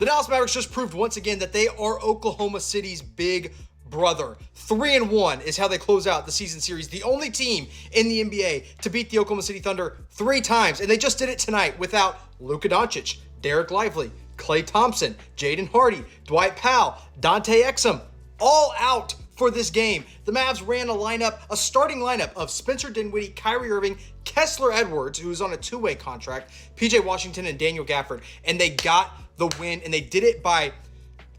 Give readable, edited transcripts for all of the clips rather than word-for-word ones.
The Dallas Mavericks just proved once again that they are Oklahoma City's big brother. 3-1 is how they close out the season series. The only team in the NBA to beat the Oklahoma City Thunder 3 times, and they just did it tonight without Luka Doncic, Derek Lively, Klay Thompson, Jaden Hardy, Dwight Powell, Dante Exum, all out for this game. The Mavs ran a starting lineup of Spencer Dinwiddie, Kyrie Irving, Kessler Edwards, who's on a 2-way contract, PJ Washington, and Daniel Gafford, and they got the win, and they did it by,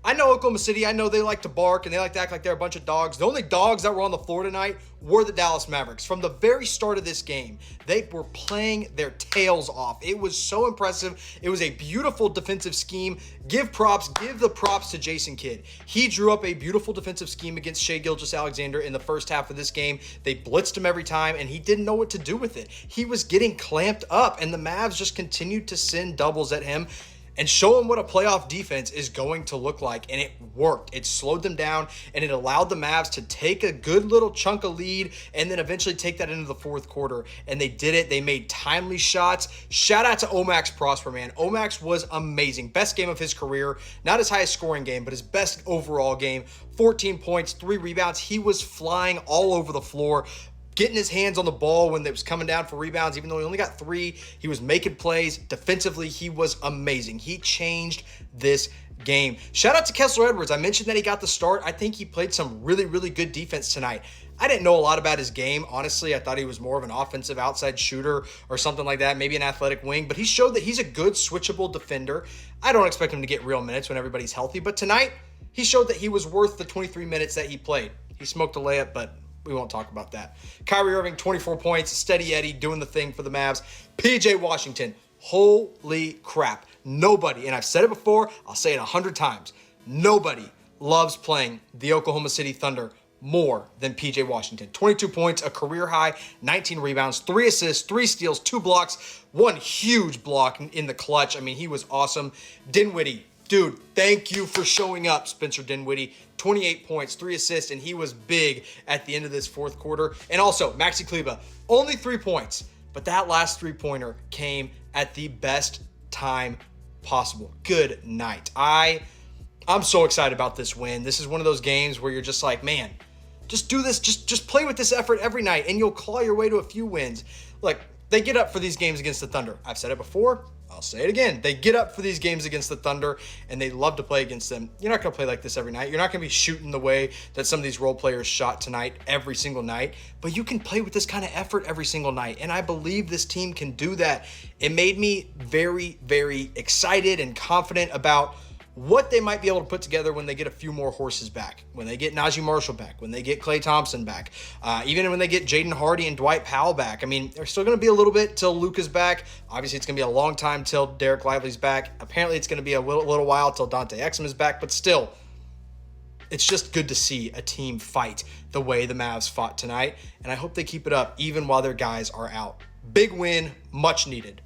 I know Oklahoma City, I know they like to bark and they like to act like they're a bunch of dogs. The only dogs that were on the floor tonight were the Dallas Mavericks. From the very start of this game, they were playing their tails off. It was so impressive. It was a beautiful defensive scheme. Give the props to Jason Kidd. He drew up a beautiful defensive scheme against Shai Gilgeous-Alexander in the first half of this game. They blitzed him every time, and he didn't know what to do with it. He was getting clamped up, and the Mavs just continued to send doubles at him and show them what a playoff defense is going to look like, and it worked. It slowed them down, and it allowed the Mavs to take a good little chunk of lead and then eventually take that into the fourth quarter, and they did it. They made timely shots. Shout out to Omax Prosper, man. Omax was amazing. Best game of his career. Not his highest scoring game, but his best overall game. 14 points, 3 rebounds. He was flying all over the floor, getting his hands on the ball when it was coming down for rebounds. Even though he only got 3, he was making plays. Defensively, he was amazing. He changed this game. Shout out to Kessler Edwards. I mentioned that he got the start. I think he played some really, really good defense tonight. I didn't know a lot about his game. Honestly, I thought he was more of an offensive outside shooter or something like that, maybe an athletic wing, but he showed that he's a good switchable defender. I don't expect him to get real minutes when everybody's healthy, but tonight he showed that he was worth the 23 minutes that he played. He smoked a layup, but we won't talk about that. Kyrie Irving, 24 points, steady Eddie, doing the thing for the Mavs. PJ Washington, holy crap. Nobody, and I've said it before, I'll say it 100 times, nobody loves playing the Oklahoma City Thunder more than PJ Washington. 22 points, a career high, 19 rebounds, 3 assists, 3 steals, 2 blocks, 1 huge block in the clutch. I mean, he was awesome. Dinwiddie, dude, thank you for showing up, Spencer Dinwiddie. 28 points, 3 assists, and he was big at the end of this fourth quarter. And also, Maxi Kleber, only 3 points, but that last 3-pointer came at the best time possible. Good night. I'm so excited about this win. This is one of those games where you're just like, man, just do this. Just play with this effort every night, and you'll claw your way to a few wins. Look, they get up for these games against the Thunder. I've said it before. I'll say it again. They get up for these games against the Thunder, and they love to play against them. You're not going to play like this every night. You're not going to be shooting the way that some of these role players shot tonight every single night, but you can play with this kind of effort every single night, and I believe this team can do that. It made me very, very excited and confident about what they might be able to put together when they get a few more horses back, when they get Najee Marshall back, when they get Klay Thompson back, even when they get Jaden Hardy and Dwight Powell back. I mean, there's still going to be a little bit till Luka's back. Obviously, it's going to be a long time till Derek Lively's back. Apparently, it's going to be a little while till Dante Exum is back, but still, it's just good to see a team fight the way the Mavs fought tonight, and I hope they keep it up even while their guys are out. Big win, much needed.